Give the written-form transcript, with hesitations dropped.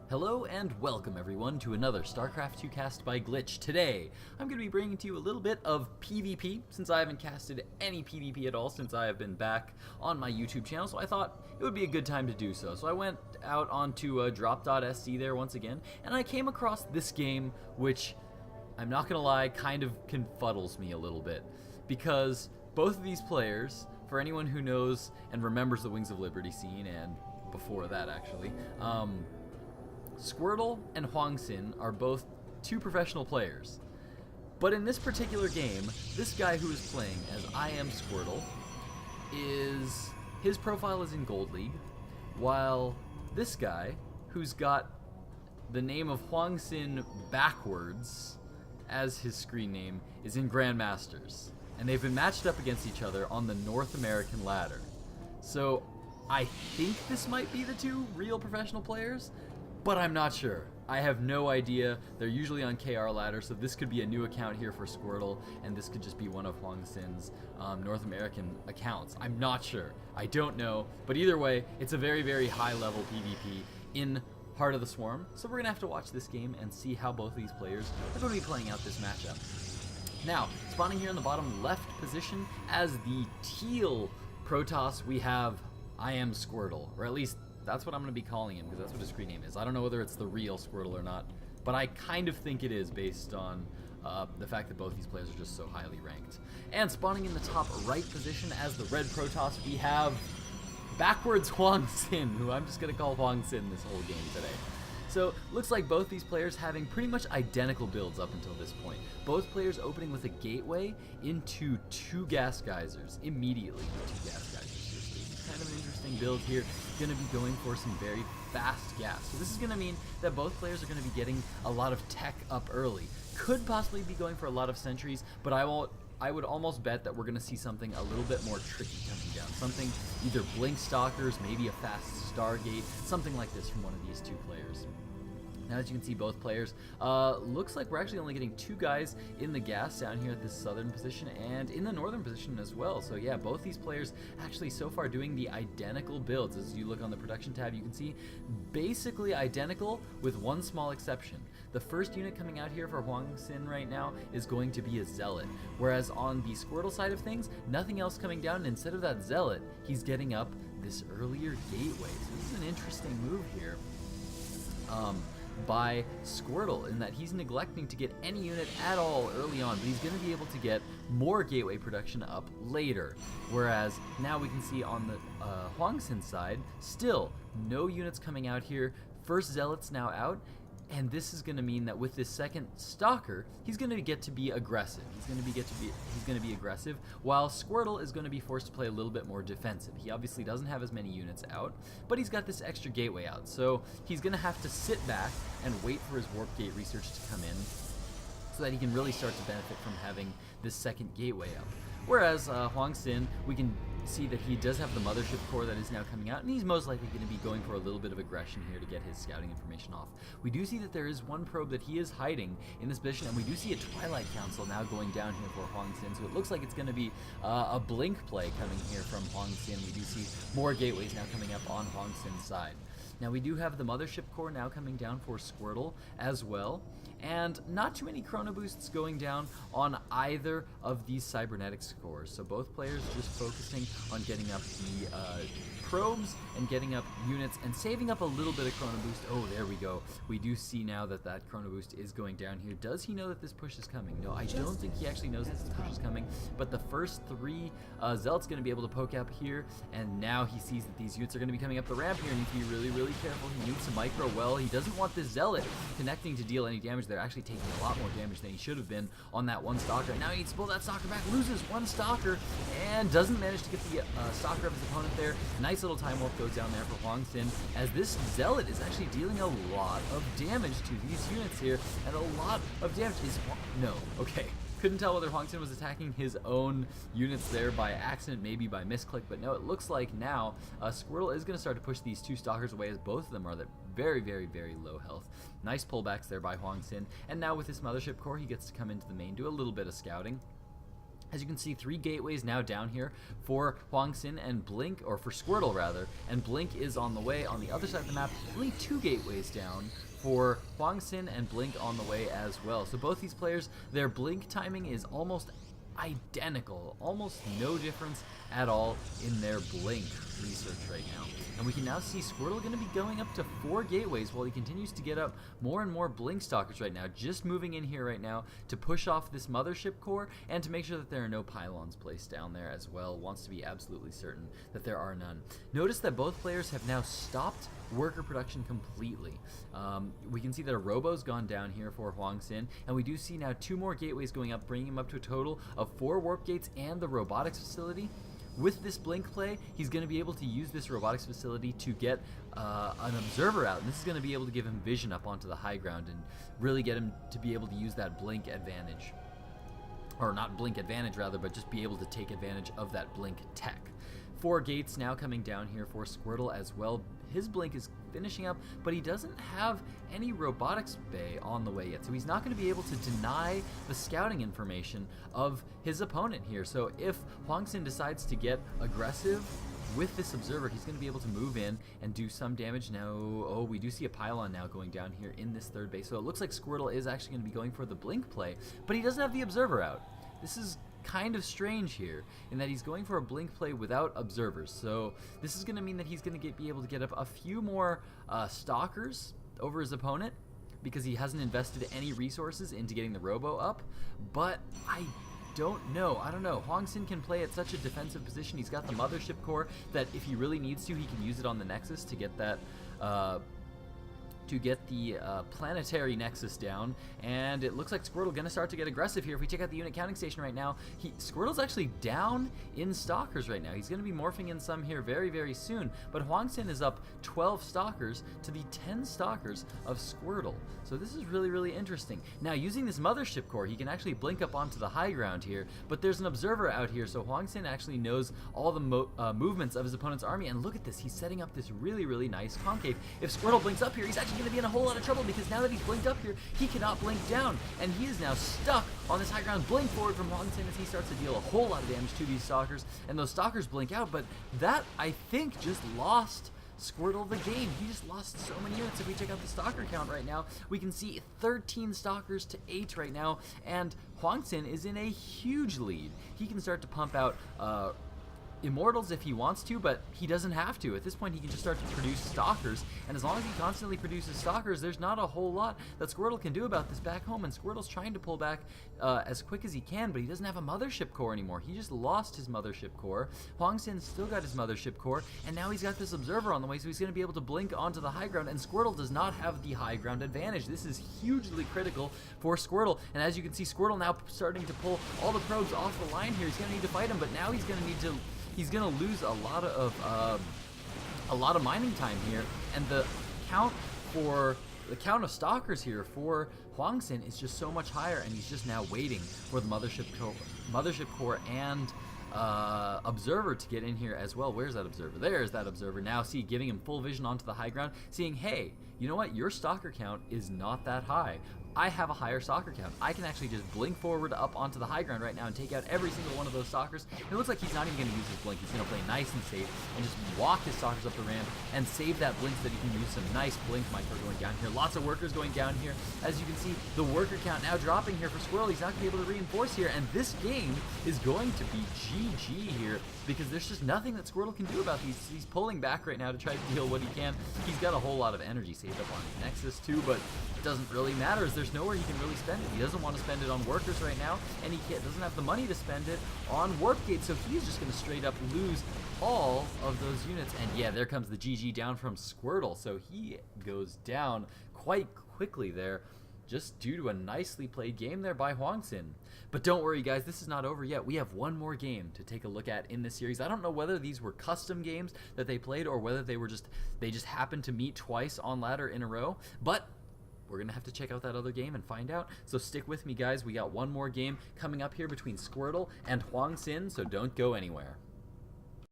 Hello and welcome everyone to another StarCraft 2 cast by Glitch. Today, I'm going to be bringing to you a little bit of PvP, since I haven't casted any PvP at all since I have been back on my YouTube channel, so I thought it would be a good time to do so. So I went out onto drop.sc there once again, and I came across this game, which, I'm not going to lie, kind of confuddles me a little bit. Because both of these players, for anyone who knows and remembers the Wings of Liberty scene, and before that actually, Squirtle and Huang Xin are both two professional players. But in this particular game, this guy who is playing as IMSquirtle his profile is in Gold League, while this guy, who's got the name of Huang Xin backwards as his screen name, is in Grandmasters. And they've been matched up against each other on the North American ladder. So I think this might be the two real professional players, but I'm not sure. I have no idea. They're usually on KR ladder, so this could be a new account here for Squirtle, and this could just be one of Huang Xin's North American accounts. I'm not sure. I don't know. But either way, it's a very, very high-level PvP in Heart of the Swarm, so we're going to have to watch this game and see how both of these players are going to be playing out this matchup. Now, spawning here in the bottom left position as the teal Protoss, we have IMSquirtle, or at least that's what I'm going to be calling him, because that's what his screen name is. I don't know whether it's the real Squirtle or not, but I kind of think it is based on the fact that both these players are just so highly ranked. And spawning in the top right position as the red Protoss, we have backwards Huang Xin, who I'm just going to call Huang Xin this whole game today. So, looks like both these players having pretty much identical builds up until this point. Both players opening with a gateway into two gas geysers, immediately into two gas geysers. Kind of an interesting build here. Going to be going for some very fast gas. So this is going to mean that both players are going to be getting a lot of tech up early. Could possibly be going for a lot of sentries, but I would almost bet that we're going to see something a little bit more tricky coming down. Something, either Blink Stalkers, maybe a fast Stargate, something like this from one of these two players. Now, as you can see, both players, looks like we're actually only getting two guys in the gas down here at this southern position and in the northern position as well. So yeah, both these players actually so far doing the identical builds. As you look on the production tab, you can see basically identical with one small exception. The first unit coming out here for Huang Xin right now is going to be a Zealot, whereas on the Squirtle side of things, nothing else coming down, and instead of that Zealot, he's getting up this earlier gateway. So this is an interesting move here. By Squirtle, in that he's neglecting to get any unit at all early on, but he's going to be able to get more gateway production up later. Whereas now we can see on the Huang Xin side, still no units coming out here. First Zealot's now out, and this is going to mean that with this second Stalker, he's going to get to be aggressive. He's going to be aggressive, while Squirtle is going to be forced to play a little bit more defensive. He obviously doesn't have as many units out, but he's got this extra gateway out, so he's going to have to sit back and wait for his warp gate research to come in, so that he can really start to benefit from having this second gateway up. Whereas Huang Xin, we can see that he does have the mothership core that is now coming out, and he's most likely going to be going for a little bit of aggression here to get his scouting information off. We do see that there is one probe that he is hiding in this position, and we do see a Twilight Council now going down here for Huang Xin, so it looks like it's going to be a blink play coming here from Huang Xin. We do see more gateways now coming up on Huang Xin's side. Now we do have the mothership core now coming down for Squirtle as well, and not too many chrono boosts going down on either of these cybernetics cores. So both players just focusing on getting up the probes and getting up units and saving up a little bit of chrono boost. Oh, there we go. We do see now that that chrono boost is going down here. Does he know that this push is coming? No, I don't think he actually knows that this push is coming, but the first three Zealot's going to be able to poke up here, and now he sees that these units are going to be coming up the ramp here, and you need to be really, really careful. He needs to micro well. He doesn't want this Zealot connecting to deal any damage. They're actually taking a lot more damage than he should have been on that one Stalker. And now he needs to pull that Stalker back, loses one Stalker, and doesn't manage to get the Stalker of his opponent there. Nice little time warp goes down there for Huang Xin, as this Zealot is actually dealing a lot of damage to these units here, and a lot of damage is... No, okay. Couldn't tell whether Huang Xin was attacking his own units there by accident, maybe by misclick, but no, it looks like now Squirtle is going to start to push these two Stalkers away, as both of them are very, very, very low health. Nice pullbacks there by Huang Xin, and now with this mothership core, he gets to come into the main, do a little bit of scouting. As you can see, 3 gateways now down here for Huang Xin and Blink, or for Squirtle rather, and Blink is on the way. On the other side of the map, only 2 gateways down for Huang Xin and Blink on the way as well. So both these players, their Blink timing is almost identical, almost no difference at all in their Blink research right now. And we can now see Squirtle going to be going up to 4 gateways while he continues to get up more and more Blink Stalkers right now, just moving in here right now to push off this mothership core and to make sure that there are no pylons placed down there as well. Wants to be absolutely certain that there are none. Notice that both players have now stopped worker production completely. We can see that a robo's gone down here for Huang Xin, and we do see now 2 more gateways going up, bringing him up to a total of 4 warp gates and the robotics facility. With this Blink play, he's going to be able to use this robotics facility to get an observer out, and this is going to be able to give him vision up onto the high ground and really get him to be able to use that Blink advantage. Or not Blink advantage rather, but just be able to take advantage of that Blink tech. 4 gates now coming down here for Squirtle as well. His Blink is finishing up, but he doesn't have any robotics bay on the way yet, so he's not going to be able to deny the scouting information of his opponent here. So if Huang Xin decides to get aggressive with this observer, he's going to be able to move in and do some damage. Now, oh, we do see a pylon now going down here in this 3rd base, so it looks like Squirtle is actually going to be going for the Blink play, but he doesn't have the observer out. This is kind of strange here in that he's going for a Blink play without observers. So this is going to mean that he's going to be able to get up a few more stalkers over his opponent because he hasn't invested any resources into getting the robo up. But I don't know. Huang Xin can play at such a defensive position. He's got the mothership core that if he really needs to, he can use it on the Nexus to get that planetary nexus down, and it looks like Squirtle gonna start to get aggressive here. If we check out the unit counting station right now, Squirtle's actually down in stalkers right now. He's gonna be morphing in some here very, very soon, but Huang Xin is up 12 stalkers to the 10 stalkers of Squirtle. So this is really, really interesting. Now, using this mothership core, he can actually blink up onto the high ground here, but there's an observer out here, so Huang Xin actually knows all the movements of his opponent's army, and look at this, he's setting up this really, really nice concave. If Squirtle blinks up here, he's actually going to be in a whole lot of trouble because now that he's blinked up here, he cannot blink down, and he is now stuck on this high ground. Blink forward from Huang Xin as he starts to deal a whole lot of damage to these stalkers, and those stalkers blink out, but that, I think, just lost Squirtle the game. He just lost so many units. If we check out the stalker count right now, we can see 13 stalkers to 8 right now, and Huang Xin is in a huge lead. He can start to pump out Immortals if he wants to, but he doesn't have to. At this point, he can just start to produce stalkers, and as long as he constantly produces stalkers, there's not a whole lot that Squirtle can do about this back home, and Squirtle's trying to pull back as quick as he can, but he doesn't have a mothership core anymore. He just lost his mothership core. Huang Xin still got his mothership core, and now he's got this observer on the way, so he's going to be able to blink onto the high ground, and Squirtle does not have the high ground advantage. This is hugely critical for Squirtle, and as you can see, Squirtle now starting to pull all the probes off the line here. He's going to need to fight him, but now he's going to need to he's going to lose a lot of mining time here, and the count of stalkers here for Huang Xin is just so much higher, and he's just now waiting for the mothership core and observer to get in here as well. Where's that observer? There's that observer. Now see, giving him full vision onto the high ground, seeing, hey, you know what, your stalker count is not that high. I have a higher stalker count. I can actually just blink forward up onto the high ground right now and take out every single one of those stalkers. It looks like he's not even going to use his blink. He's going to play nice and safe and just walk his stalkers up the ramp and save that blink so that he can use some nice blink micro going down here. Lots of workers going down here. As you can see, the worker count now dropping here for Squirtle. He's not going to be able to reinforce here, and this game is going to be GG here because there's just nothing that Squirtle can do about these. He's pulling back right now to try to deal what he can. He's got a whole lot of energy saved up on Nexus too, but it doesn't really matter as there's nowhere he can really spend it. He doesn't want to spend it on workers right now, and he doesn't have the money to spend it on warp gates, so he's just going to straight up lose all of those units. And yeah, there comes the GG down from Squirtle, so he goes down quite quickly there, just due to a nicely played game there by Huang Xin. But don't worry guys, this is not over yet. We have one more game to take a look at in this series. I don't know whether these were custom games that they played or whether they just happened to meet twice on ladder in a row, but we're going to have to check out that other game and find out. So stick with me guys, we got one more game coming up here between Squirtle and Huang Xin, so don't go anywhere.